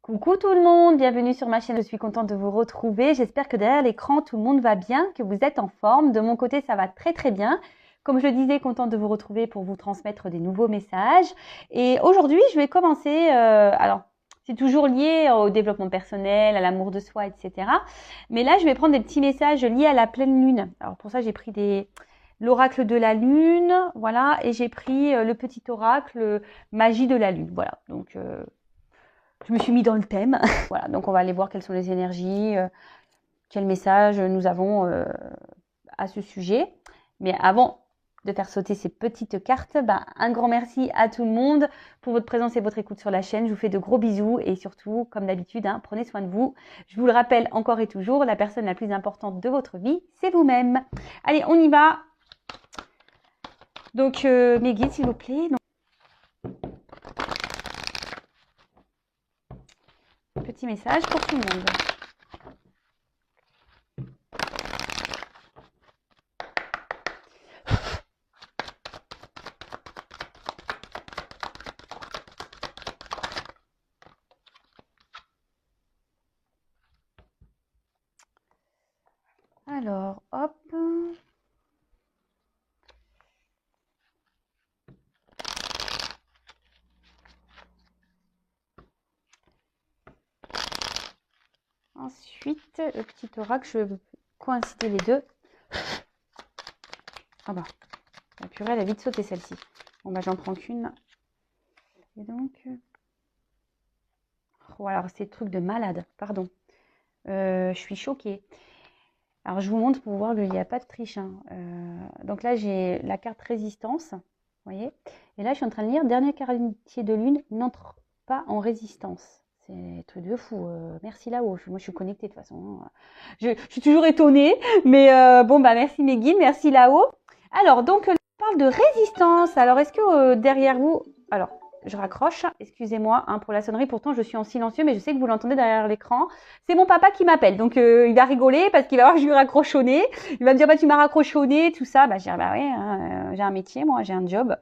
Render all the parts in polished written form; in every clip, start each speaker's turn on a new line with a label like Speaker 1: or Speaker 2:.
Speaker 1: Coucou tout le monde, bienvenue sur ma chaîne, je suis contente de vous retrouver. J'espère que derrière l'écran, tout le monde va bien, que vous êtes en forme. De mon côté, ça va très très bien. Comme je le disais, contente de vous retrouver pour vous transmettre des nouveaux messages. Et aujourd'hui, je vais commencer, alors c'est toujours lié au développement personnel, à l'amour de soi, etc. Mais là, je vais prendre des petits messages liés à la pleine lune. Alors pour ça, j'ai pris l'oracle de la lune, voilà, et j'ai pris le petit oracle magie de la lune, voilà. Donc je me suis mis dans le thème. Voilà, donc on va aller voir quelles sont les énergies, quels messages nous avons à ce sujet. Mais avant de faire sauter ces petites cartes, un grand merci à tout le monde pour votre présence et votre écoute sur la chaîne. Je vous fais de gros bisous et surtout, comme d'habitude, prenez soin de vous. Je vous le rappelle encore et toujours, la personne la plus importante de votre vie, c'est vous-même. Allez, on y va. Donc, mes guides, s'il vous plaît. Donc, petit message pour tout le monde. Alors, hop. Ensuite, le petit oracle, je vais coïncider les deux. Ah bah, la purée, elle a vite sauté celle-ci. Bon bah, j'en prends qu'une. Et donc, oh, alors c'est le truc de malade, pardon. Je suis choquée. Alors, je vous montre pour voir qu'il n'y a pas de triche. Donc là, j'ai la carte résistance, vous voyez. Et là, je suis en train de lire, dernier quartier de lune n'entre pas en résistance. C'est un truc de fou. Merci là-haut. Moi, je suis connectée de toute façon. Je suis toujours étonnée. Mais bon, bah merci mes guides, merci là-haut. Alors, donc, on parle de résistance. Alors, est-ce que derrière vous... Alors, je raccroche, excusez-moi pour la sonnerie. Pourtant, je suis en silencieux, mais je sais que vous l'entendez derrière l'écran. C'est mon papa qui m'appelle. Donc, il va rigoler parce qu'il va voir que je lui raccrochonné. Il va me dire, bah, tu m'as raccrochonné, tout ça. Bah, je dirais, bah oui, j'ai un métier, moi, j'ai un job.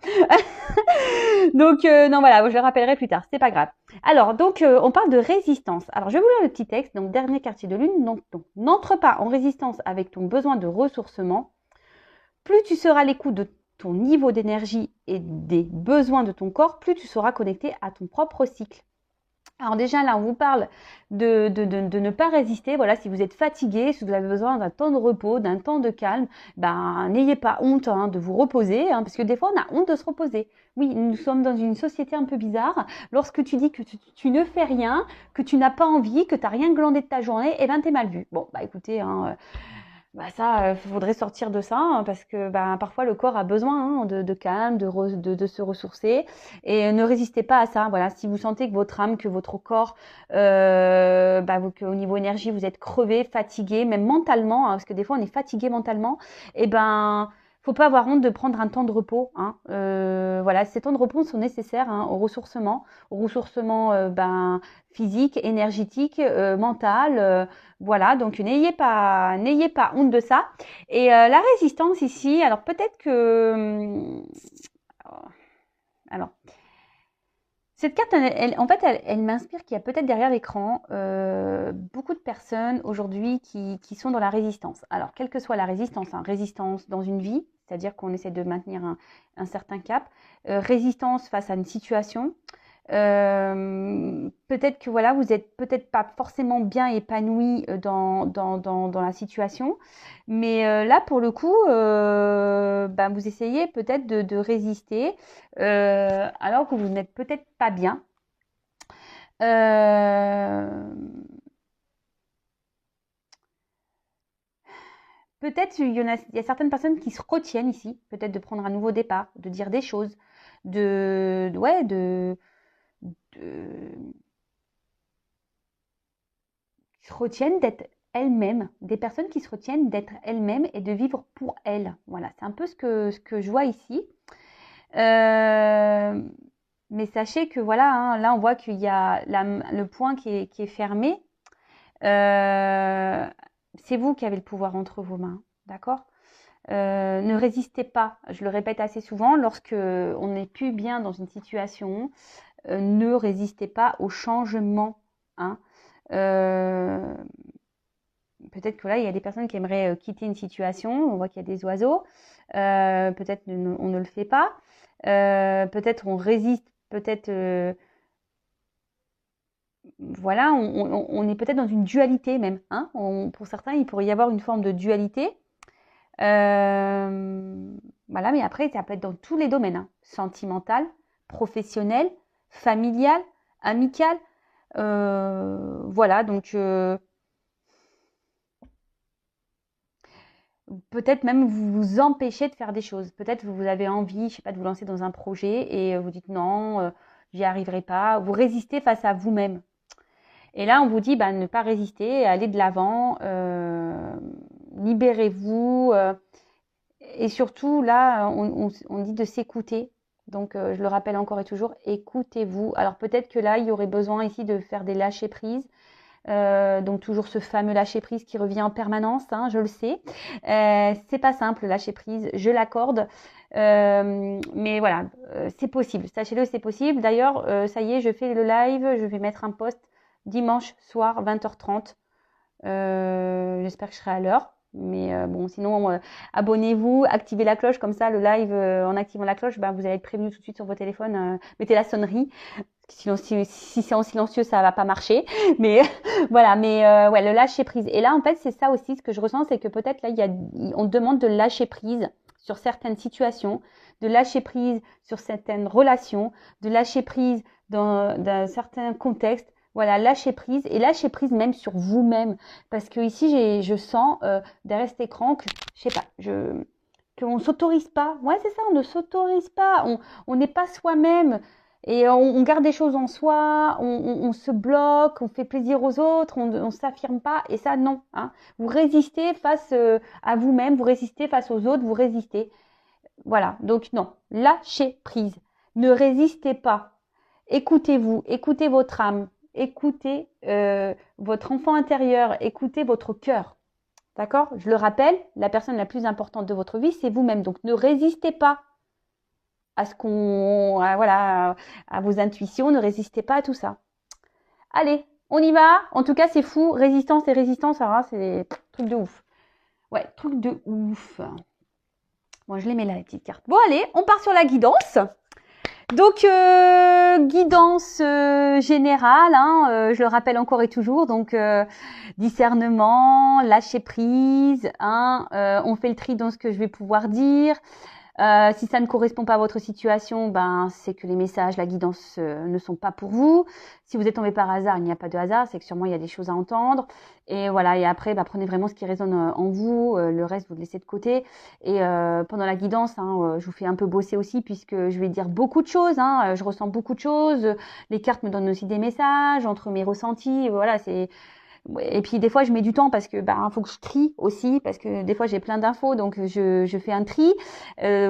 Speaker 1: Donc, non, voilà, je le rappellerai plus tard. C'est pas grave. Alors, donc, on parle de résistance. Alors, je vais vous lire le petit texte. Donc, dernier quartier de lune. Donc, n'entre pas en résistance avec ton besoin de ressourcement. Plus tu seras à l'écoute de ton niveau d'énergie et des besoins de ton corps, plus tu seras connecté à ton propre cycle. Alors déjà là, on vous parle de ne pas résister. Voilà, si vous êtes fatigué, si vous avez besoin d'un temps de repos, d'un temps de calme, n'ayez pas honte de vous reposer, parce que des fois on a honte de se reposer. Oui, nous sommes dans une société un peu bizarre. Lorsque tu dis que tu ne fais rien, que tu n'as pas envie, que tu n'as rien glandé de ta journée, eh ben t'es mal vu. Bon, écoutez, ça, faudrait sortir de ça parce que parfois le corps a besoin de calme, de se ressourcer et ne résistez pas à ça. Voilà, si vous sentez que votre âme, que votre corps, qu'au niveau énergie vous êtes crevé, fatigué, même mentalement, parce que des fois on est fatigué mentalement, et faut pas avoir honte de prendre un temps de repos. Voilà, ces temps de repos sont nécessaires au ressourcement physique, énergétique, mental. Voilà, donc n'ayez pas honte de ça. Et la résistance ici, alors peut-être que... Alors, cette carte, elle m'inspire qu'il y a peut-être derrière l'écran beaucoup de personnes aujourd'hui qui sont dans la résistance. Alors, quelle que soit la résistance, résistance dans une vie, c'est-à-dire qu'on essaie de maintenir un certain cap, résistance face à une situation, peut-être que voilà, vous êtes peut-être pas forcément bien épanoui dans la situation, mais là pour le coup, vous essayez peut-être de résister alors que vous n'êtes peut-être pas bien. Peut-être il y a certaines personnes qui se retiennent ici, peut-être de prendre un nouveau départ, de dire des choses, qui se retiennent d'être elles-mêmes, des personnes qui se retiennent d'être elles-mêmes et de vivre pour elles. Voilà, c'est un peu ce que je vois ici. Mais sachez que voilà, là on voit qu'il y a le point qui est fermé. C'est vous qui avez le pouvoir entre vos mains, d'accord? Ne résistez pas, je le répète assez souvent, lorsque on n'est plus bien dans une situation, ne résistez pas au changement hein. Peut-être que là, il y a des personnes qui aimeraient quitter une situation. On voit qu'il y a des oiseaux. Peut-être on ne le fait pas. Peut-être on résiste. Peut-être, voilà, on est peut-être dans une dualité même. Hein. Pour certains, il pourrait y avoir une forme de dualité. Voilà, mais après, ça peut être dans tous les domaines. Hein. Sentimental, professionnel, familial, amical. Voilà, donc peut-être même vous vous empêchez de faire des choses. Peut-être vous avez envie, je sais pas, de vous lancer dans un projet et vous dites non, j'y arriverai pas. Vous résistez face à vous-même. Et là, on vous dit ne pas résister, aller de l'avant, libérez-vous. Et surtout, là, on dit de s'écouter. Donc, je le rappelle encore et toujours, écoutez-vous. Alors, peut-être que là, il y aurait besoin ici de faire des lâcher-prises. Donc toujours ce fameux lâcher prise qui revient en permanence, hein, je le sais. C'est pas simple lâcher prise, je l'accorde. Mais voilà, c'est possible. Sachez-le, c'est possible. D'ailleurs, ça y est, je fais le live. Je vais mettre un post dimanche soir 20h30. J'espère que je serai à l'heure. Mais bon, sinon, abonnez-vous, activez la cloche. Comme ça, le live, en activant la cloche, vous allez être prévenu tout de suite sur vos téléphones. Mettez la sonnerie. Sinon, si c'est en silencieux, ça va pas marcher. Mais voilà, mais ouais, le lâcher prise. Et là, en fait, c'est ça aussi ce que je ressens, c'est que peut-être là, on demande de lâcher prise sur certaines situations, de lâcher prise sur certaines relations, de lâcher prise dans certains contextes. Voilà, lâcher prise et lâcher prise même sur vous-même. Parce que ici, je sens derrière cet écran que, je sais pas, qu'on s'autorise pas. Ouais, c'est ça, on ne s'autorise pas. On n'est pas soi-même. Et on garde des choses en soi, on se bloque, on fait plaisir aux autres, on ne s'affirme pas. Et ça, non. Hein. Vous résistez face à vous-même, vous résistez face aux autres, vous résistez. Voilà. Donc non, lâchez prise. Ne résistez pas. Écoutez-vous, écoutez votre âme, écoutez votre enfant intérieur, écoutez votre cœur. D'accord? Je le rappelle, la personne la plus importante de votre vie, c'est vous-même. Donc ne résistez pas à voilà, à vos intuitions, ne résistez pas à tout ça. Allez, on y va. En tout cas, c'est fou. Résistance et résistance, alors c'est des trucs de ouf. Ouais, trucs de ouf. Bon, je les mets là, les petites cartes. Bon, allez, on part sur la guidance. Donc, guidance générale, hein, je le rappelle encore et toujours, donc discernement, lâcher prise, hein, on fait le tri dans ce que je vais pouvoir dire. Si ça ne correspond pas à votre situation, c'est que les messages, la guidance ne sont pas pour vous. Si vous êtes tombé par hasard, il n'y a pas de hasard, c'est que sûrement il y a des choses à entendre. Et voilà, et après, prenez vraiment ce qui résonne en vous, le reste vous le laissez de côté. Et pendant la guidance, hein, je vous fais un peu bosser aussi puisque je vais dire beaucoup de choses. Hein, je ressens beaucoup de choses. Les cartes me donnent aussi des messages entre mes ressentis. Voilà, c'est et puis des fois je mets du temps parce que faut que je trie aussi parce que des fois j'ai plein d'infos donc je fais un tri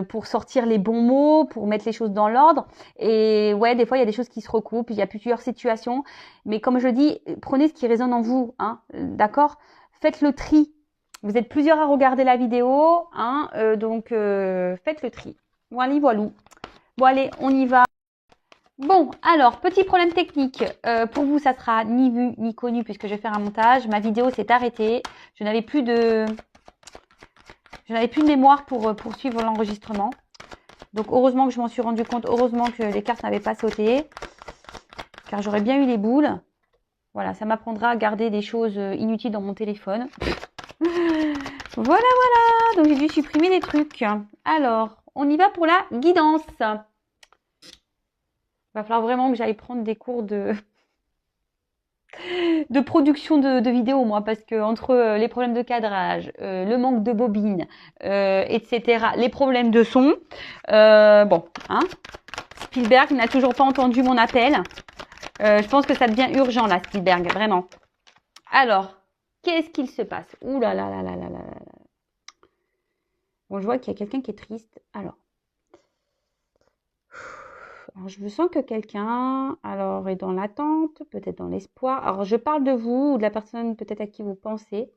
Speaker 1: pour sortir les bons mots, pour mettre les choses dans l'ordre. Et ouais, des fois il y a des choses qui se recoupent, il y a plusieurs situations, mais comme je dis, prenez ce qui résonne en vous, hein, d'accord? Faites le tri. Vous êtes plusieurs à regarder la vidéo, hein, donc faites le tri. Voilà, voilà. Bon allez, on y va. Bon, alors, petit problème technique. Pour vous, ça sera ni vu ni connu puisque je vais faire un montage. Ma vidéo s'est arrêtée. Je n'avais plus de mémoire pour poursuivre l'enregistrement. Donc, heureusement que je m'en suis rendu compte. Heureusement que les cartes n'avaient pas sauté. Car j'aurais bien eu les boules. Voilà, ça m'apprendra à garder des choses inutiles dans mon téléphone. Voilà, voilà. Donc, j'ai dû supprimer des trucs. Alors, on y va pour la guidance. Il va falloir vraiment que j'aille prendre des cours de production de vidéos, moi, parce que entre les problèmes de cadrage, le manque de bobines, etc., les problèmes de son, bon, hein, Spielberg n'a toujours pas entendu mon appel. Je pense que ça devient urgent, là, Spielberg, vraiment. Alors, qu'est-ce qu'il se passe? Ouh là là là là là là là. Bon, je vois qu'il y a quelqu'un qui est triste. Alors, je sens que quelqu'un est dans l'attente, peut-être dans l'espoir. Alors, je parle de vous ou de la personne peut-être à qui vous pensez.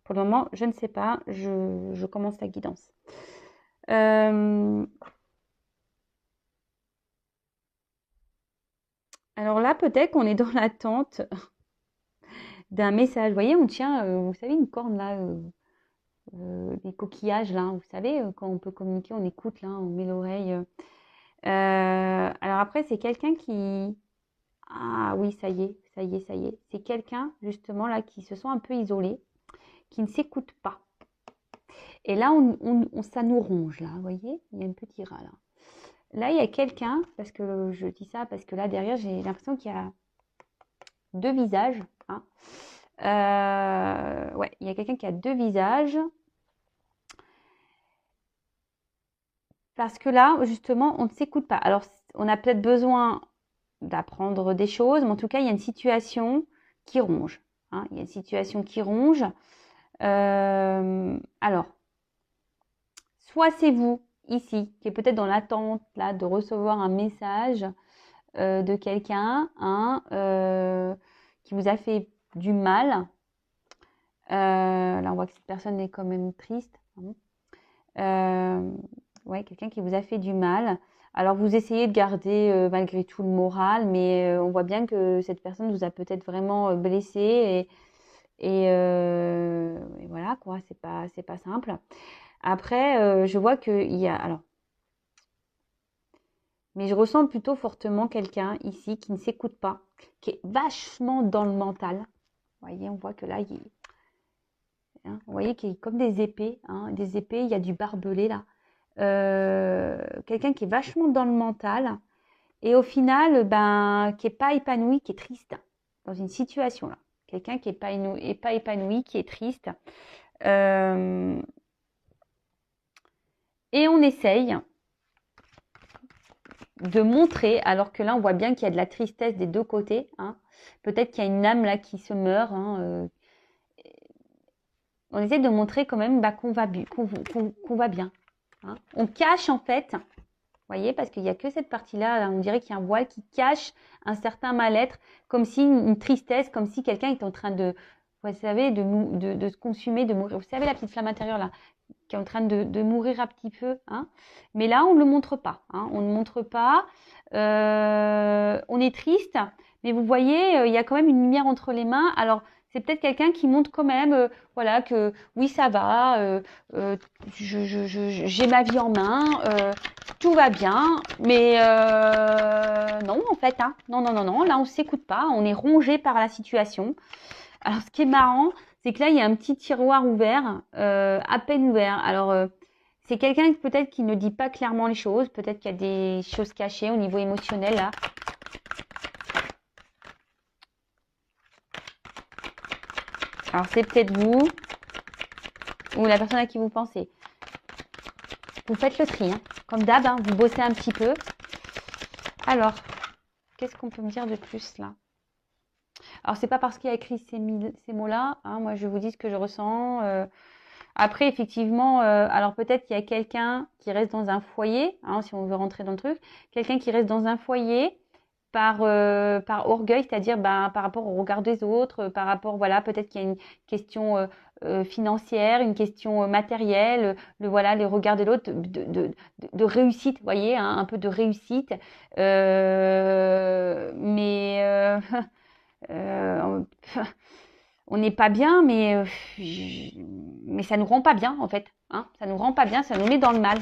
Speaker 1: Pour le moment, je ne sais pas. Je commence la guidance. Alors là, peut-être qu'on est dans l'attente. d'un message. Vous voyez, on tient, vous savez, une corne là, des coquillages là, vous savez, quand on peut communiquer, on écoute là, on met l'oreille. Alors après, c'est quelqu'un qui... Ah oui, ça y est, ça y est, ça y est. C'est quelqu'un, justement, là, qui se sent un peu isolé, qui ne s'écoute pas. Et là, ça nous ronge, là, vous voyez? Il y a un petit rat, là. Là, il y a quelqu'un, parce que je dis ça, parce que là, derrière, j'ai l'impression qu'il y a deux visages. Hein. Ouais, il y a quelqu'un qui a deux visages. Parce que là, justement, on ne s'écoute pas. Alors, on a peut-être besoin d'apprendre des choses, mais en tout cas, il y a une situation qui ronge. Hein. Il y a une situation qui ronge. Alors, soit c'est vous, ici, qui est peut-être dans l'attente là de recevoir un message de quelqu'un hein, qui vous a fait du mal. Là, on voit que cette personne est quand même triste. Ouais, quelqu'un qui vous a fait du mal. Alors, vous essayez de garder malgré tout le moral, mais on voit bien que cette personne vous a peut-être vraiment blessé et voilà, quoi, c'est pas simple. Après, je vois qu'il y a... Alors, mais je ressens plutôt fortement quelqu'un ici qui ne s'écoute pas, qui est vachement dans le mental. Vous voyez, on voit que là, hein, vous voyez qu'il y a comme des épées, hein, il y a du barbelé là. Quelqu'un qui est vachement dans le mental et au final, ben, qui n'est pas épanoui, qui est triste dans une situation là. Quelqu'un qui n'est pas épanoui, qui est triste. Et on essaye de montrer, alors que là, on voit bien qu'il y a de la tristesse des deux côtés. Hein. Peut-être qu'il y a une âme là qui se meurt. Hein, on essaie de montrer quand même bah, qu'on va bien. Hein. On cache en fait, vous voyez, parce qu'il n'y a que cette partie-là, on dirait qu'il y a un voile qui cache un certain mal-être, comme si une tristesse, comme si quelqu'un est en train de, vous savez, de se consumer, de mourir. Vous savez, la petite flamme intérieure là, qui est en train de mourir un petit peu. Hein. Mais là, on ne le montre pas. Hein. On ne montre pas. On est triste, mais vous voyez, il y a quand même une lumière entre les mains. Alors, c'est peut-être quelqu'un qui montre quand même, voilà, que oui, ça va, j'ai ma vie en main, tout va bien, mais non, en fait, hein, non, non, non, non, là, on ne s'écoute pas, on est rongé par la situation. Alors, ce qui est marrant, c'est que là, il y a un petit tiroir ouvert, à peine ouvert. Alors, c'est quelqu'un peut-être qui ne dit pas clairement les choses, peut-être qu'il y a des choses cachées au niveau émotionnel, là. Alors, c'est peut-être vous ou la personne à qui vous pensez. Vous faites le tri, hein. Comme d'hab, hein, vous bossez un petit peu. Alors, qu'est-ce qu'on peut me dire de plus, là? Alors, c'est pas parce qu'il y a écrit ces mots-là, hein, moi, je vous dis ce que je ressens. Après, effectivement, alors peut-être qu'il y a quelqu'un qui reste dans un foyer, hein, si on veut rentrer dans le truc, quelqu'un qui reste dans un foyer par orgueil, c'est-à-dire ben, par rapport au regard des autres, par rapport, voilà, peut-être qu'il y a une question financière, une question matérielle, voilà, les regards de l'autre, de réussite, vous voyez, hein, un peu de réussite. Mais on n'est pas bien, mais ça nous rend pas bien, en fait. Hein, ça nous rend pas bien, ça nous met dans le mal.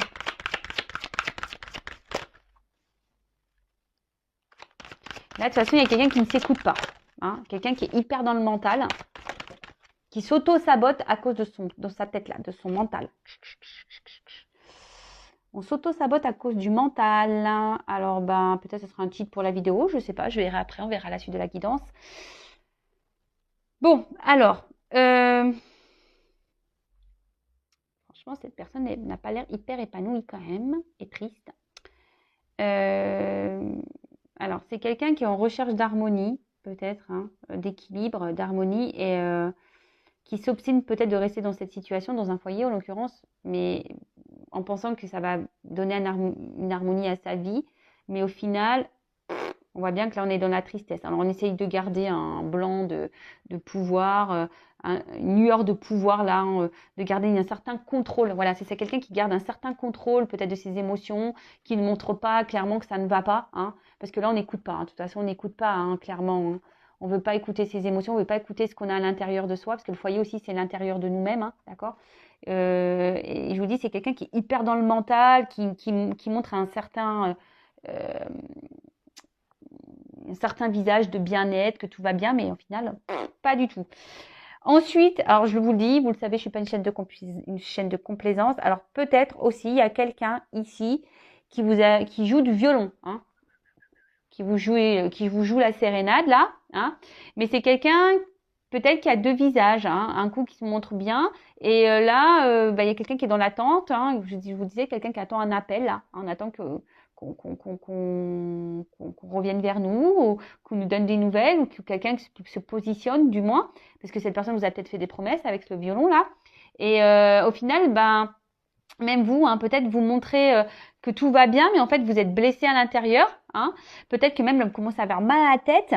Speaker 1: Là, de toute façon, il y a quelqu'un qui ne s'écoute pas. Hein, quelqu'un qui est hyper dans le mental, qui s'auto-sabote à cause de sa tête là, de son mental. On s'auto-sabote à cause du mental. Alors, ben, peut-être ce sera un titre pour la vidéo, je sais pas, je verrai après, on verra la suite de la guidance. Bon, alors, franchement, cette personne n'a pas l'air hyper épanouie quand même, et triste. Alors, c'est quelqu'un qui est en recherche d'harmonie, peut-être, hein, d'équilibre, d'harmonie, et qui s'obstine peut-être de rester dans cette situation, dans un foyer en l'occurrence, mais en pensant que ça va donner une harmonie à sa vie. Mais au final, on voit bien que là, on est dans la tristesse. Alors, on essaye de garder un blanc de pouvoir, une lueur de pouvoir, là, de garder un certain contrôle. Voilà, c'est ça, quelqu'un qui garde un certain contrôle, peut-être de ses émotions, qui ne montre pas clairement que ça ne va pas. Hein, parce que là, on n'écoute pas. Hein, de toute façon, on n'écoute pas, hein, clairement. Hein. On veut pas écouter ses émotions, on veut pas écouter ce qu'on a à l'intérieur de soi, parce que le foyer aussi, c'est l'intérieur de nous-mêmes, hein, d'accord? Et je vous dis, c'est quelqu'un qui est hyper dans le mental, qui montre un certain visage de bien-être, que tout va bien, mais au final, pas du tout. Ensuite, alors je vous le dis, vous le savez, je suis pas une chaîne de complaisance. Alors peut-être aussi, il y a quelqu'un ici qui joue du violon, hein, qui vous joue la sérénade là, hein. Mais c'est quelqu'un peut-être qui a deux visages, hein, un coup qui se montre bien, et là, il y a quelqu'un qui est dans l'attente, hein, je vous disais, quelqu'un qui attend un appel là, hein, on attend qu'on revienne vers nous, ou qu'on nous donne des nouvelles, ou que quelqu'un qui se positionne du moins, parce que cette personne vous a peut-être fait des promesses avec le violon là, et au final, même vous, hein, peut-être vous montrez que tout va bien, mais en fait vous êtes blessé à l'intérieur, hein. Peut-être que même vous commencez à avoir mal à la tête.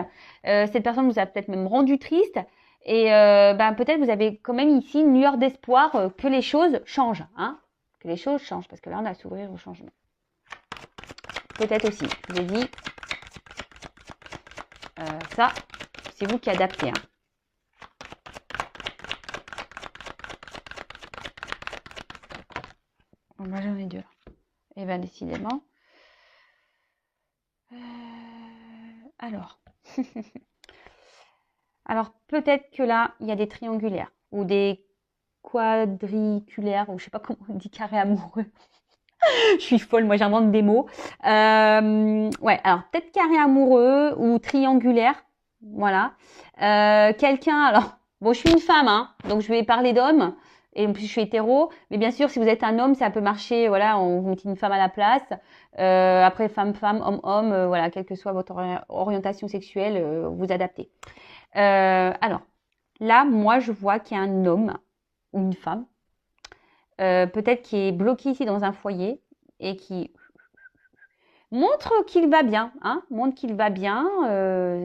Speaker 1: Cette personne vous a peut-être même rendu triste. Et peut-être vous avez quand même ici une lueur d'espoir que les choses changent, hein. Que les choses changent, parce que là on a à s'ouvrir au changement. Peut-être aussi, je vous ai dit, ça, c'est vous qui adaptez, hein. Bon, moi j'en ai deux. Et bien décidément. Alors. Alors peut-être que là, il y a des triangulaires ou des quadriculaires, ou je sais pas comment on dit, carré amoureux. Je suis folle, moi j'invente des mots. Ouais, alors peut-être carré amoureux ou triangulaire. Voilà. Quelqu'un, alors, bon, je suis une femme, hein, donc je vais parler d'homme. Et en plus, je suis hétéro. Mais bien sûr, si vous êtes un homme, ça peut marcher. Voilà, on vous met une femme à la place. Après, femme, homme, voilà, quelle que soit votre orientation sexuelle, vous adaptez. Alors, là, moi, je vois qu'il y a un homme ou une femme, peut-être qui est bloqué ici dans un foyer et qui montre qu'il va bien, hein, montre qu'il va bien,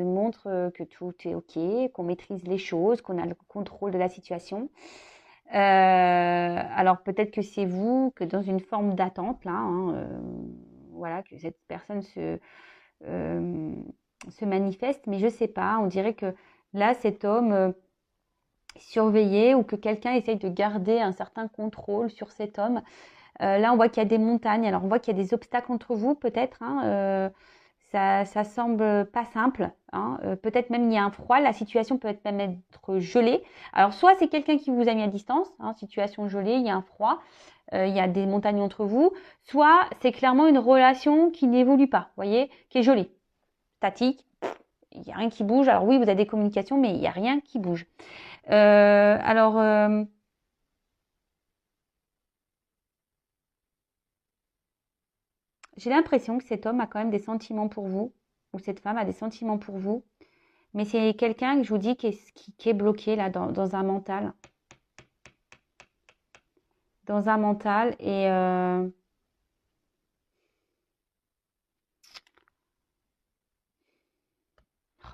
Speaker 1: montre que tout est OK, qu'on maîtrise les choses, qu'on a le contrôle de la situation. Alors peut-être que c'est vous, que dans une forme d'attente, là, hein, voilà, que cette personne se manifeste, mais je sais pas, on dirait que là, cet homme surveillé, ou que quelqu'un essaye de garder un certain contrôle sur cet homme. Là, on voit qu'il y a des montagnes, alors on voit qu'il y a des obstacles entre vous, peut-être, hein, ça semble pas simple, hein, peut-être même il y a un froid, la situation peut être même être gelée. Alors soit c'est quelqu'un qui vous a mis à distance, hein, situation gelée, il y a un froid, il y a des montagnes entre vous, soit c'est clairement une relation qui n'évolue pas, vous voyez, qui est gelée, statique, il n'y a rien qui bouge. Alors oui, vous avez des communications, mais il n'y a rien qui bouge. Alors, j'ai l'impression que cet homme a quand même des sentiments pour vous, ou cette femme a des sentiments pour vous, mais c'est quelqu'un que je vous dis qui est bloqué là dans un mental. Dans un mental, et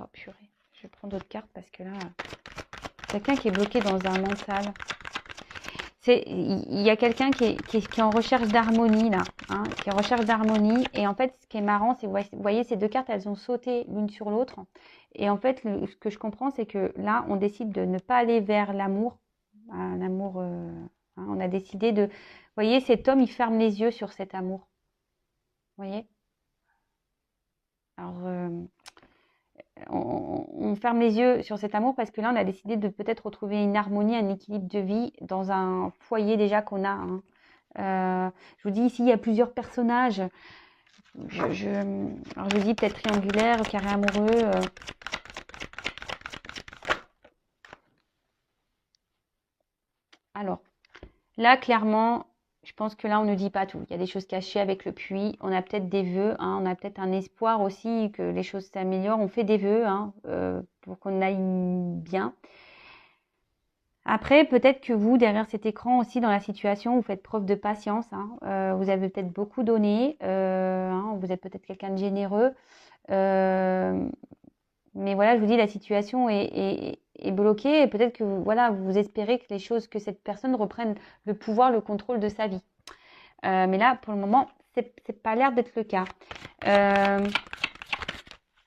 Speaker 1: oh purée, je vais prendre d'autres cartes parce que là, quelqu'un qui est bloqué dans un mental. Il y a quelqu'un qui est en recherche d'harmonie là, hein, qui est en recherche d'harmonie. Et en fait, ce qui est marrant, c'est vous voyez ces deux cartes, elles ont sauté l'une sur l'autre. Et en fait, ce que je comprends, c'est que là, on décide de ne pas aller vers l'amour, un amour. Hein, on a décidé de. Vous voyez, cet homme, il ferme les yeux sur cet amour. Vous voyez. Alors, on ferme les yeux sur cet amour parce que là, on a décidé de peut-être retrouver une harmonie, un équilibre de vie dans un foyer déjà qu'on a, hein. Je vous dis ici, il y a plusieurs personnages. Alors je dis peut-être triangulaire, carré amoureux. Alors, là, clairement, je pense que là, on ne dit pas tout. Il y a des choses cachées avec le puits. On a peut-être des vœux, hein, on a peut-être un espoir aussi que les choses s'améliorent. On fait des vœux, hein, pour qu'on aille bien. Après, peut-être que vous, derrière cet écran aussi, dans la situation, vous faites preuve de patience, hein. Vous avez peut-être beaucoup donné, hein, vous êtes peut-être quelqu'un de généreux. Mais voilà, je vous dis, la situation est bloquée, et peut-être que voilà, vous espérez que les choses, que cette personne reprenne le pouvoir, le contrôle de sa vie. Mais là, pour le moment, c'est pas l'air d'être le cas.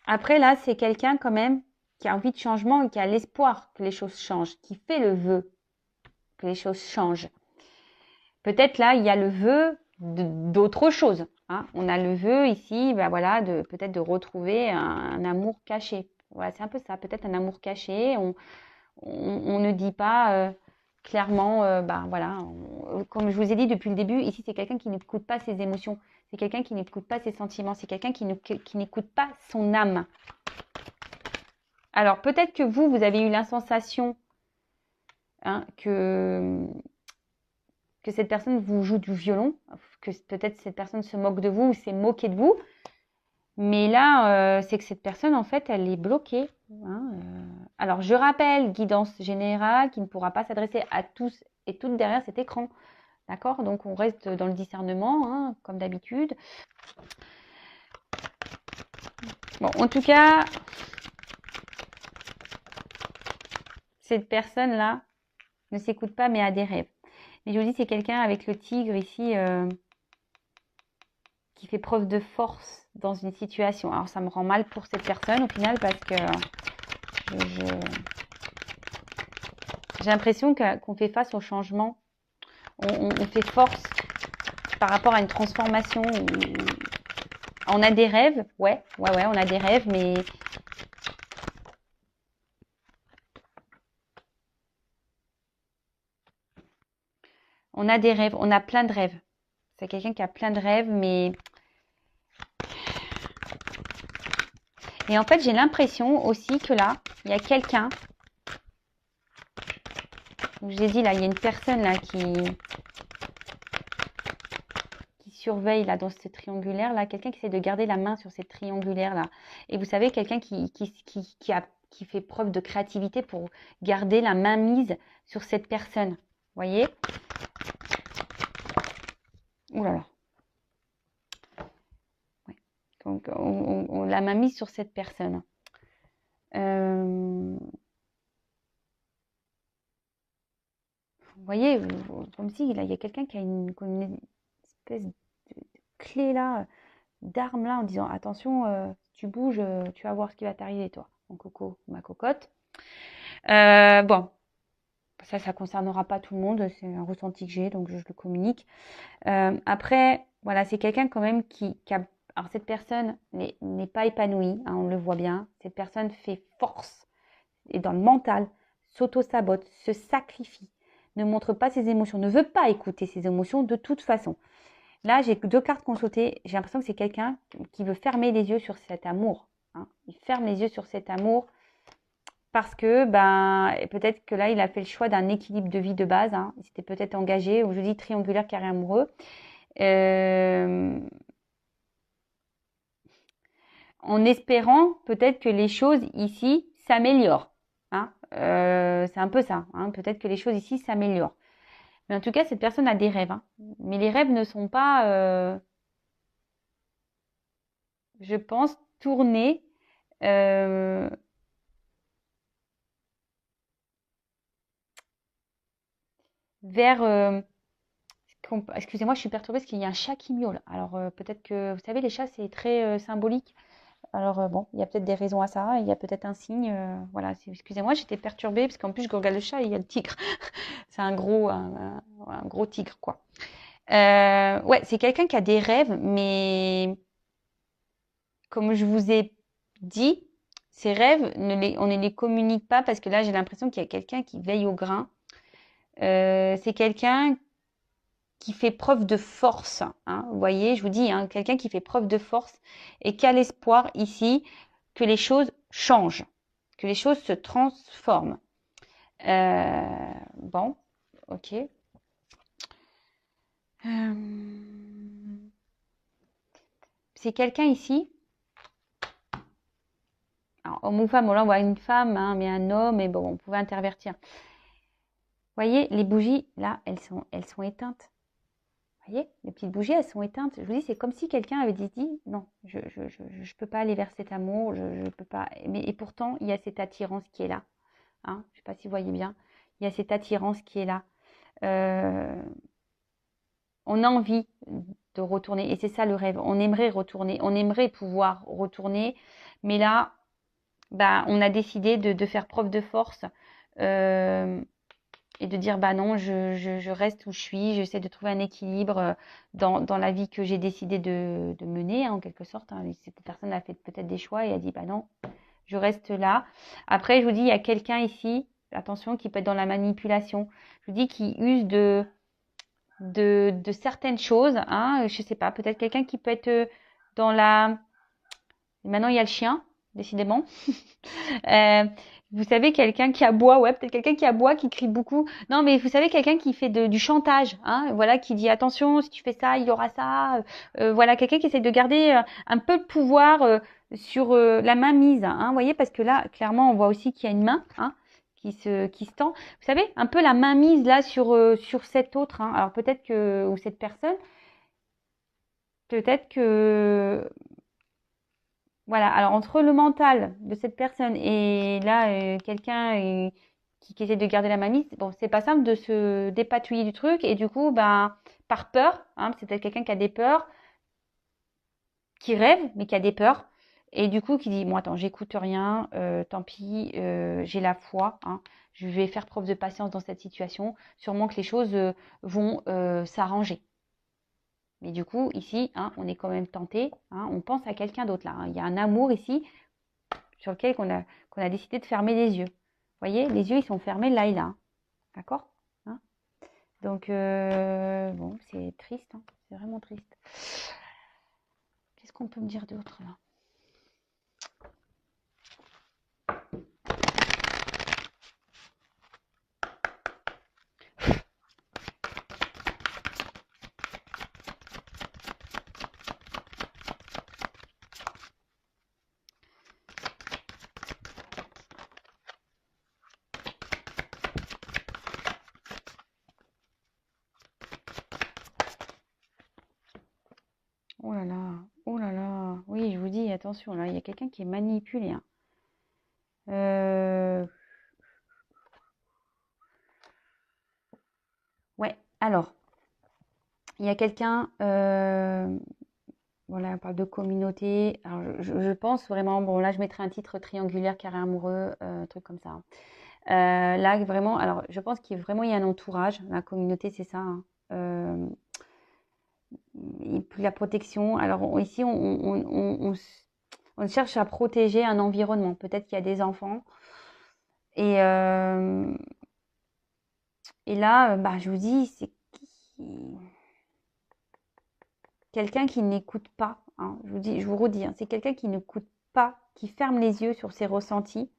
Speaker 1: Après, là, c'est quelqu'un quand même qui a envie de changement et qui a l'espoir que les choses changent, qui fait le vœu que les choses changent. Peut-être là, il y a le vœu d'autre chose. Hein. On a le vœu ici, ben voilà, peut-être de retrouver un amour caché. Voilà, c'est un peu ça, peut-être un amour caché. On ne dit pas clairement, ben voilà, comme je vous ai dit depuis le début, ici c'est quelqu'un qui n'écoute pas ses émotions, c'est quelqu'un qui n'écoute pas ses sentiments, c'est quelqu'un qui n'écoute pas son âme. Alors peut-être que vous avez eu la sensation hein, que cette personne vous joue du violon, que peut-être cette personne se moque de vous ou s'est moquée de vous. Mais là, c'est que cette personne, en fait, elle est bloquée. Hein, Alors, je rappelle, guidance générale qui ne pourra pas s'adresser à tous et toutes derrière cet écran. D'accord? Donc, on reste dans le discernement, hein, comme d'habitude. Bon, en tout cas, cette personne-là ne s'écoute pas, mais a des rêves. Mais je vous dis, c'est quelqu'un avec le tigre ici qui fait preuve de force dans une situation. Alors, ça me rend mal pour cette personne au final parce que j'ai l'impression qu'on fait face au changement. On fait force par rapport à une transformation. On a des rêves, ouais, on a des rêves, mais on a des rêves, on a plein de rêves. C'est quelqu'un qui a plein de rêves, mais et en fait, j'ai l'impression aussi que là, il y a quelqu'un. Je vous ai dit là, il y a une personne là qui surveille là dans ce triangulaire là, quelqu'un qui essaie de garder la main sur cette triangulaire là. Et vous savez, quelqu'un qui fait preuve de créativité pour garder la main mise sur cette personne. Voyez? Ouh là là. Ouais. Donc on la main mise sur cette personne. Vous voyez, comme si là, il y a quelqu'un qui a une espèce de clé là, d'arme là, en disant attention, si tu bouges, tu vas voir ce qui va t'arriver, toi, mon coco, ma cocotte. Bon, ça ne concernera pas tout le monde, c'est un ressenti que j'ai, donc je le communique. Après, voilà, c'est quelqu'un quand même qui a. Alors, cette personne n'est pas épanouie, hein, on le voit bien. Cette personne fait force et dans le mental, s'auto-sabote, se sacrifie, ne montre pas ses émotions, ne veut pas écouter ses émotions de toute façon. Là, j'ai 2 cartes consultées. J'ai l'impression que c'est quelqu'un qui veut fermer les yeux sur cet amour. Hein. Il ferme les yeux sur cet amour parce que peut-être que là, il a fait le choix d'un équilibre de vie de base. Hein. Il s'était peut-être engagé, ou je dis triangulaire carré amoureux. En espérant peut-être que les choses ici s'améliorent. Hein. C'est un peu ça. Hein. Peut-être que les choses ici s'améliorent. Mais en tout cas, cette personne a des rêves. Hein. Mais les rêves ne sont pas, je pense, tournés vers... excusez-moi, je suis perturbée parce qu'il y a un chat qui miaule. Alors peut-être que, vous savez, les chats, c'est très symbolique. Alors bon, il y a peut-être des raisons à ça, il y a peut-être un signe. Voilà, excusez-moi, j'étais perturbée parce qu'en plus, je regarde le chat et il y a le tigre. C'est un gros tigre, quoi. Ouais, c'est quelqu'un qui a des rêves, mais comme je vous ai dit, ces rêves, on ne les communique pas parce que là, j'ai l'impression qu'il y a quelqu'un qui veille au grain. C'est quelqu'un qui fait preuve de force. Hein. Vous voyez, je vous dis, hein, quelqu'un qui fait preuve de force et qui a l'espoir ici que les choses changent, que les choses se transforment. Bon, ok. C'est quelqu'un ici. Alors, homme ou femme, là on voit une femme, hein, mais un homme, et bon, on pouvait intervertir. Vous voyez, les bougies, là, elles sont éteintes. Vous voyez, les petites bougies, elles sont éteintes. Je vous dis, c'est comme si quelqu'un avait dit, non, je peux pas aller vers cet amour, je peux pas. Et pourtant, il y a cette attirance qui est là. Hein, je sais pas si vous voyez bien. Il y a cette attirance qui est là. On a envie de retourner, et c'est ça le rêve. On aimerait retourner, on aimerait pouvoir retourner, mais là, bah, on a décidé de faire preuve de force et de dire bah non, je reste où je suis, j'essaie de trouver un équilibre dans la vie que j'ai décidé de mener, en quelque sorte. Cette personne a fait peut-être des choix et a dit bah non, je reste là. Après, je vous dis, il y a quelqu'un ici, attention, qui peut être dans la manipulation. Je vous dis qui use de certaines choses. Je sais pas, peut-être quelqu'un qui peut être dans la... Maintenant, il y a le chien, décidément. Vous savez, quelqu'un qui aboie, ouais, peut-être quelqu'un qui aboie, qui crie beaucoup. Non, mais vous savez, quelqu'un qui fait du chantage, voilà, qui dit attention, si tu fais ça, il y aura ça. Voilà, quelqu'un qui essaie de garder un peu de pouvoir sur la main mise, vous voyez, parce que là, clairement, on voit aussi qu'il y a une main, qui se tend. Vous savez, un peu la main mise là sur cet autre. Alors peut-être que, ou cette personne, peut-être que voilà, alors entre le mental de cette personne et là, quelqu'un qui essaie de garder la mamie, bon, c'est pas simple de se dépatouiller du truc et du coup, ben, par peur, c'est peut-être quelqu'un qui a des peurs, qui rêve, mais qui a des peurs, et du coup, qui dit, bon, attends, j'écoute rien, tant pis, j'ai la foi, je vais faire preuve de patience dans cette situation, sûrement que les choses vont s'arranger. Mais du coup, ici, on est quand même tenté, on pense à quelqu'un d'autre là. Il y a un amour ici sur lequel qu'on a décidé de fermer les yeux. Vous voyez, les yeux, ils sont fermés là et là. D'accord. Donc, bon, c'est triste. C'est vraiment triste. Qu'est-ce qu'on peut me dire d'autre là? Oh là là, oh là là. Oui, je vous dis, attention, là, il y a quelqu'un qui est manipulé. Ouais, alors, il y a quelqu'un, voilà, on parle de communauté. Alors, je pense vraiment, bon, là, je mettrai un titre triangulaire, carré amoureux, truc comme ça. Là, vraiment, alors, je pense qu'il vraiment, il y a un entourage. La communauté, c'est ça. Et puis la protection. Alors, ici, on cherche à protéger un environnement. Peut-être qu'il y a des enfants. Et, et là, bah, je vous dis, c'est quelqu'un qui n'écoute pas. Je vous redis, c'est quelqu'un qui n'écoute pas, qui ferme les yeux sur ses ressentis,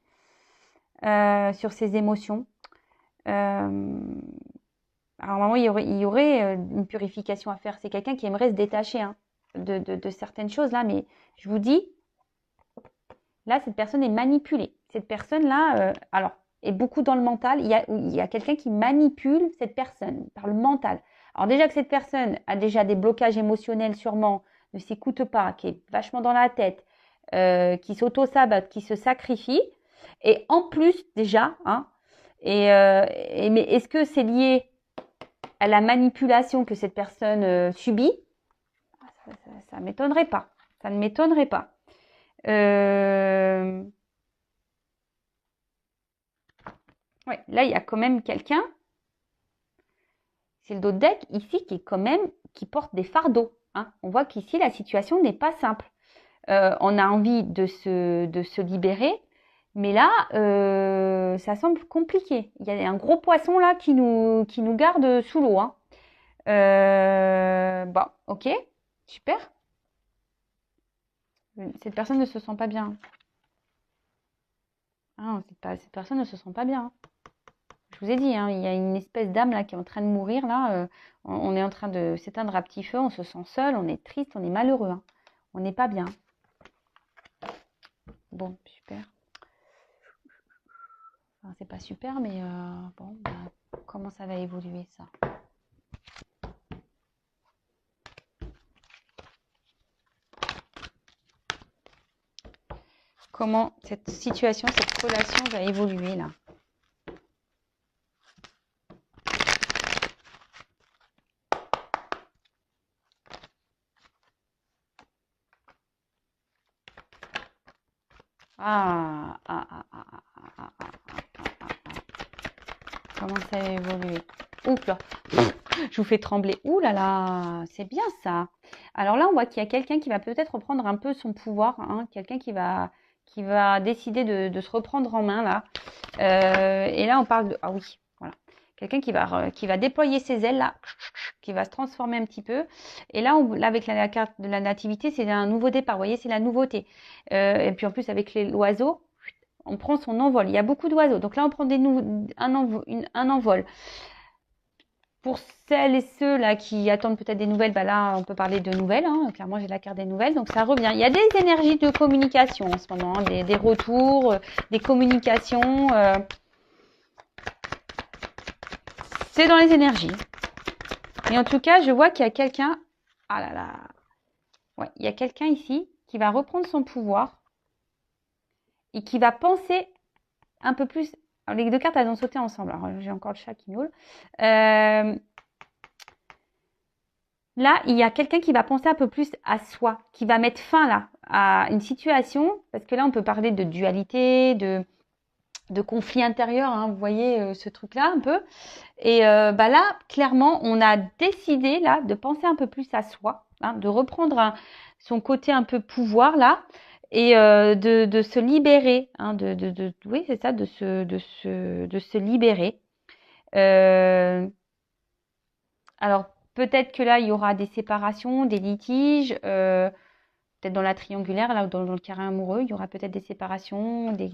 Speaker 1: sur ses émotions. Alors, normalement, il y aurait une purification à faire. C'est quelqu'un qui aimerait se détacher de certaines choses là, mais je vous dis, là, cette personne est manipulée. Cette personne-là, alors, est beaucoup dans le mental. Il y a quelqu'un qui manipule cette personne par le mental. Alors déjà que cette personne a déjà des blocages émotionnels sûrement, ne s'écoute pas, qui est vachement dans la tête, qui s'auto-sabote, qui se sacrifie. Et en plus, déjà, mais est-ce que c'est lié à la manipulation que cette personne subit? Ça ne m'étonnerait pas. Ça ne m'étonnerait pas. Ouais, là, il y a quand même quelqu'un, c'est le dos de deck ici, qui est quand même, qui porte des fardeaux. On voit qu'ici, la situation n'est pas simple. On a envie de se libérer, mais là, ça semble compliqué. Il y a un gros poisson là qui nous garde sous l'eau. Bon, ok, super. Cette personne ne se sent pas bien. Cette personne ne se sent pas bien. Je vous ai dit, il y a une espèce d'âme là qui est en train de mourir. Là, on est en train de s'éteindre à petit feu. On se sent seul, on est triste, on est malheureux. On n'est pas bien. Bon, super. Enfin, c'est pas super, mais bon, comment ça va évoluer ça? Comment cette situation, cette relation va évoluer là? Ah, ah, ah, ah, ah, ah, ah, ah, ah, ah, ah. Comment ça a évolué? Oups là, je vous fais trembler. Ouh là là, c'est bien ça. Alors là, on voit qu'il y a quelqu'un qui va peut-être reprendre un peu son pouvoir, hein, quelqu'un qui va décider de se reprendre en main là. Et là, on parle de... Ah oui, voilà. Quelqu'un qui va déployer ses ailes là, qui va se transformer un petit peu. Et là, là avec la carte de la nativité, c'est un nouveau départ. Vous voyez, c'est la nouveauté. Et puis en plus, avec l'oiseau, on prend son envol. Il y a beaucoup d'oiseaux. Donc là, on prend un envol. Pour celles et ceux là qui attendent peut-être des nouvelles, bah là, on peut parler de nouvelles. Hein. Clairement, j'ai la carte des nouvelles. Donc ça revient. Il y a des énergies de communication en ce moment, hein, des retours, des communications. C'est dans les énergies. Et en tout cas, je vois qu'il y a quelqu'un. Ah là là. Ouais, il y a quelqu'un ici qui va reprendre son pouvoir et qui va penser un peu plus. Alors, les deux cartes, elles ont sauté ensemble. Alors, j'ai encore le chat qui miaule. Là, il y a quelqu'un qui va penser un peu plus à soi, qui va mettre fin là à une situation, parce que là, on peut parler de dualité, de conflit intérieur, hein, vous voyez ce truc-là un peu. Et bah là, clairement, on a décidé là de penser un peu plus à soi, hein, de reprendre son côté un peu pouvoir là, et de se libérer, hein, oui, c'est ça, de se libérer. Alors, peut-être que là, il y aura des séparations, des litiges, peut-être dans la triangulaire, là, ou dans le carré amoureux, il y aura peut-être des séparations, des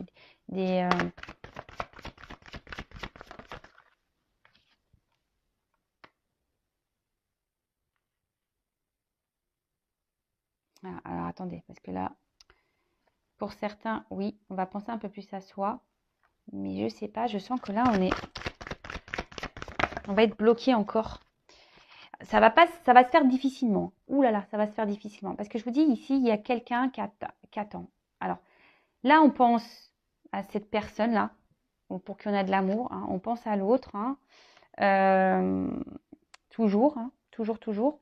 Speaker 1: alors, attendez, parce que là, pour certains, oui, on va penser un peu plus à soi, mais je sais pas, je sens que là, on va être bloqué encore. Ça va se faire difficilement. Ouh là là, ça va se faire difficilement. Parce que je vous dis, ici, il y a quelqu'un qui attend. Alors, là, on pense à cette personne-là, pour qu'il y en ait de l'amour. Hein. On pense à l'autre, hein. Toujours, hein, toujours.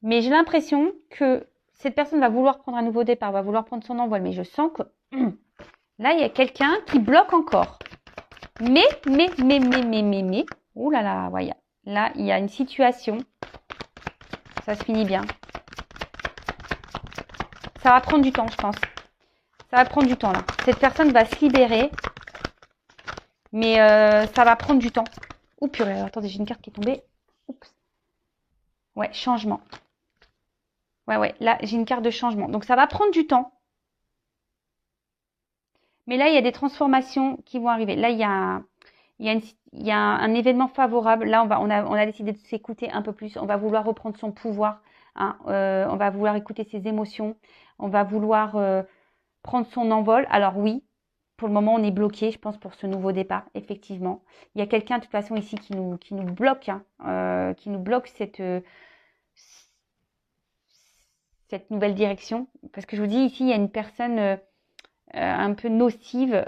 Speaker 1: Mais j'ai l'impression que cette personne va vouloir prendre un nouveau départ, va vouloir prendre son envol. Mais je sens que là, il y a quelqu'un qui bloque encore. Mais, ouh là là, voyez. Là, il y a une situation. Ça se finit bien. Ça va prendre du temps, je pense. Ça va prendre du temps, là. Cette personne va se libérer. Mais ça va prendre du temps. Oh purée, attendez, j'ai une carte qui est tombée. Oups. Ouais, changement. Ouais, là, j'ai une carte de changement. Donc, ça va prendre du temps. Mais là, il y a des transformations qui vont arriver. Là, il y a un événement favorable. Là, on a décidé de s'écouter un peu plus. On va vouloir reprendre son pouvoir. Hein. On va vouloir écouter ses émotions. On va vouloir prendre son envol. Alors oui, pour le moment, on est bloqué, je pense, pour ce nouveau départ, effectivement. Il y a quelqu'un, de toute façon, ici qui nous bloque, hein, qui nous bloque cette nouvelle direction. Parce que je vous dis, ici, il y a une personne un peu nocive,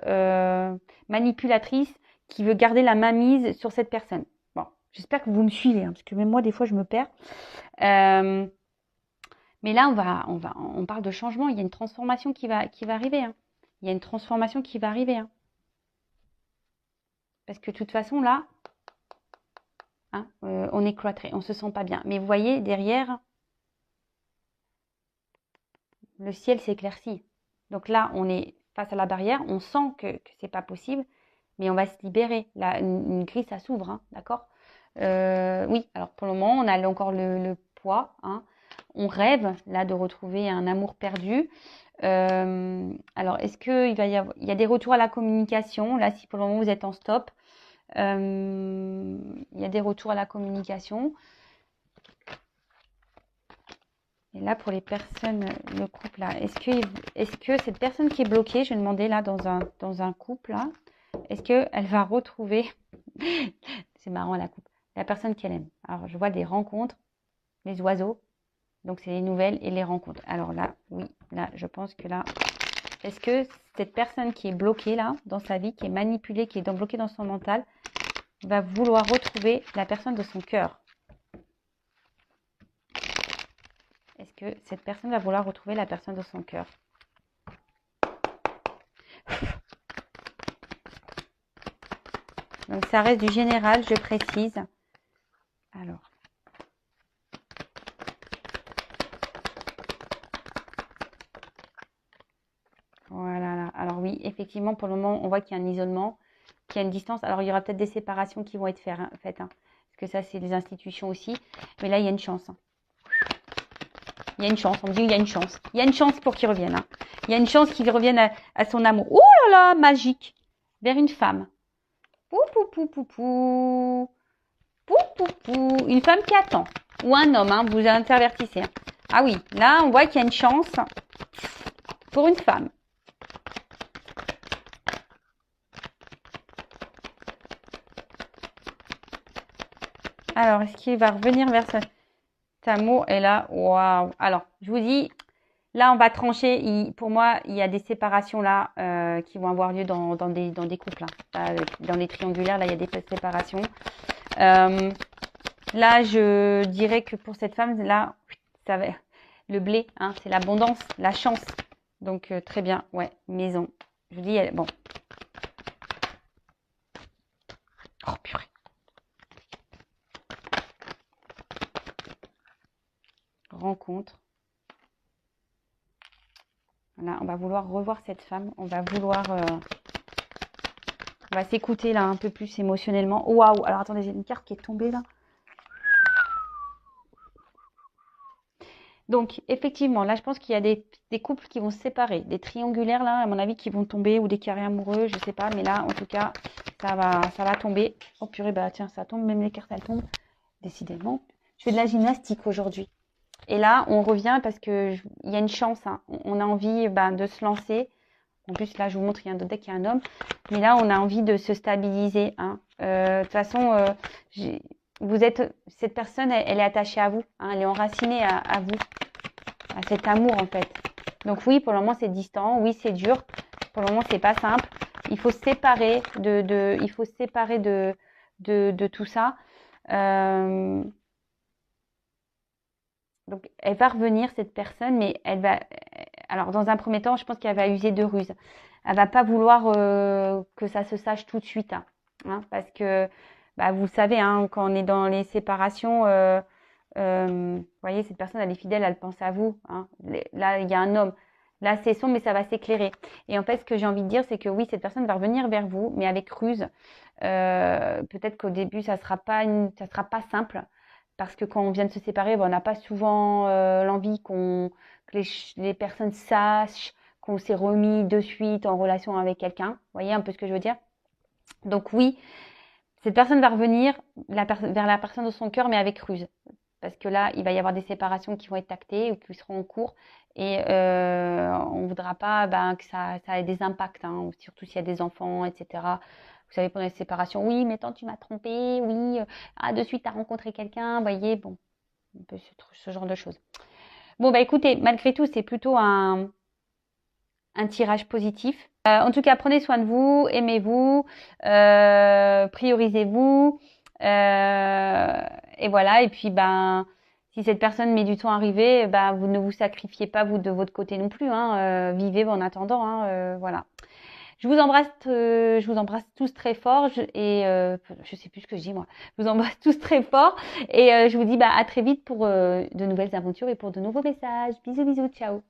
Speaker 1: manipulatrice, qui veut garder la mainmise sur cette personne. Bon, j'espère que vous me suivez, hein, parce que même moi, des fois, je me perds. Mais là, on parle de changement. Il y a une transformation qui va arriver. Hein. Il y a une transformation qui va arriver. Hein. Parce que de toute façon, là, hein, on est cloîtré, on se sent pas bien. Mais vous voyez, derrière, le ciel s'éclaircit. Donc là, on est face à la barrière, on sent que c'est pas possible, mais on va se libérer. Là, une grille, ça s'ouvre, hein, d'accord. Oui, alors pour le moment, on a encore le poids. Hein. On rêve, là, de retrouver un amour perdu. Alors, est-ce qu'il il y a des retours à la communication? Là, si pour le moment, vous êtes en stop, il y a des retours à la communication. Et là, pour les personnes, le couple, là, est-ce que cette personne qui est bloquée, je vais demander là dans un couple, là, est-ce qu'elle va retrouver, c'est marrant la couple, la personne qu'elle aime. Alors, je vois des rencontres, les oiseaux, donc c'est les nouvelles et les rencontres. Alors là, oui, là, je pense que là, est-ce que cette personne qui est bloquée là, dans sa vie, qui est manipulée, qui est bloquée dans son mental, va vouloir retrouver la personne de son cœur? Est-ce que cette personne va vouloir retrouver la personne de son cœur? Donc, ça reste du général, je précise. Alors. Voilà. Là. Alors oui, effectivement, pour le moment, on voit qu'il y a un isolement, qu'il y a une distance. Alors, il y aura peut-être des séparations qui vont être faites. Hein, parce que ça, c'est des institutions aussi. Mais là, il y a une chance. Hein. Il y a une chance. On me dit il y a une chance. Il y a une chance pour qu'il revienne. Hein. Il y a une chance qu'il revienne à son amour. Oh là là, magique. Vers une femme. Pou, pou, pou, pou, pou. Pou, pou, pou. Une femme qui attend. Ou un homme, hein, vous intervertissez. Hein. Ah oui, là, on voit qu'il y a une chance pour une femme. Alors, est-ce qu'il va revenir vers cet amour? Et là, waouh. Alors, je vous dis, là, on va trancher. Pour moi, il y a des séparations là qui vont avoir lieu dans des couples. Hein. Dans les triangulaires, là, il y a des séparations. Là, je dirais que pour cette femme, là, ça va, le blé, hein, c'est l'abondance, la chance. Donc, très bien. Ouais, maison. Je vous dis, bon. Oh, purée. Rencontre. Voilà, on va vouloir revoir cette femme. On va vouloir... on va s'écouter là un peu plus émotionnellement. Waouh! Alors attendez, j'ai une carte qui est tombée là. Donc effectivement, là je pense qu'il y a des couples qui vont se séparer. Des triangulaires là, à mon avis, qui vont tomber. Ou des carrés amoureux, je sais pas. Mais là, en tout cas, ça va tomber. Oh purée, bah tiens, ça tombe. Même les cartes, elles tombent. Décidément. Je fais de la gymnastique aujourd'hui. Et là, on revient parce que il y a une chance. Hein. On a envie de se lancer. En plus, là, je vous montre, il y a un autre deck, il y a un homme. Mais là, on a envie de se stabiliser. Hein. De toute façon, cette personne, elle est attachée à vous. Hein. Elle est enracinée à vous, à cet amour, en fait. Donc oui, pour le moment, c'est distant. Oui, c'est dur. Pour le moment, c'est pas simple. Il faut se séparer de tout ça. Donc, elle va revenir, cette personne, mais elle va... Alors, dans un premier temps, je pense qu'elle va user de ruse. Elle va pas vouloir que ça se sache tout de suite. Hein, parce que, vous savez, hein, quand on est dans les séparations, vous voyez, cette personne, elle est fidèle, elle pense à vous. Hein. Là, il y a un homme. Là, c'est sombre, mais ça va s'éclairer. Et en fait, ce que j'ai envie de dire, c'est que oui, cette personne va revenir vers vous, mais avec ruse. Peut-être qu'au début, ça sera pas simple. Parce que quand on vient de se séparer, on n'a pas souvent l'envie que les personnes sachent qu'on s'est remis de suite en relation avec quelqu'un. Vous voyez un peu ce que je veux dire? Donc oui, cette personne va revenir vers la personne de son cœur, mais avec ruse. Parce que là, il va y avoir des séparations qui vont être actées ou qui seront en cours. Et on ne voudra pas que ça ait des impacts, hein, surtout s'il y a des enfants, etc. Vous savez, pendant les séparations, oui, mais tant tu m'as trompé, oui, de suite, tu as rencontré quelqu'un, vous voyez, bon, un peu ce genre de choses. Bon, écoutez, malgré tout, c'est plutôt un tirage positif. En tout cas, prenez soin de vous, aimez-vous, priorisez-vous, et voilà. Et puis, si cette personne met du temps à arriver, vous ne vous sacrifiez pas, vous, de votre côté non plus. Hein, vivez en attendant, hein, voilà. Je vous embrasse tous très fort et je sais plus ce que je dis moi. Je vous embrasse tous très fort et je vous dis à très vite pour de nouvelles aventures et pour de nouveaux messages. Bisous, bisous, ciao.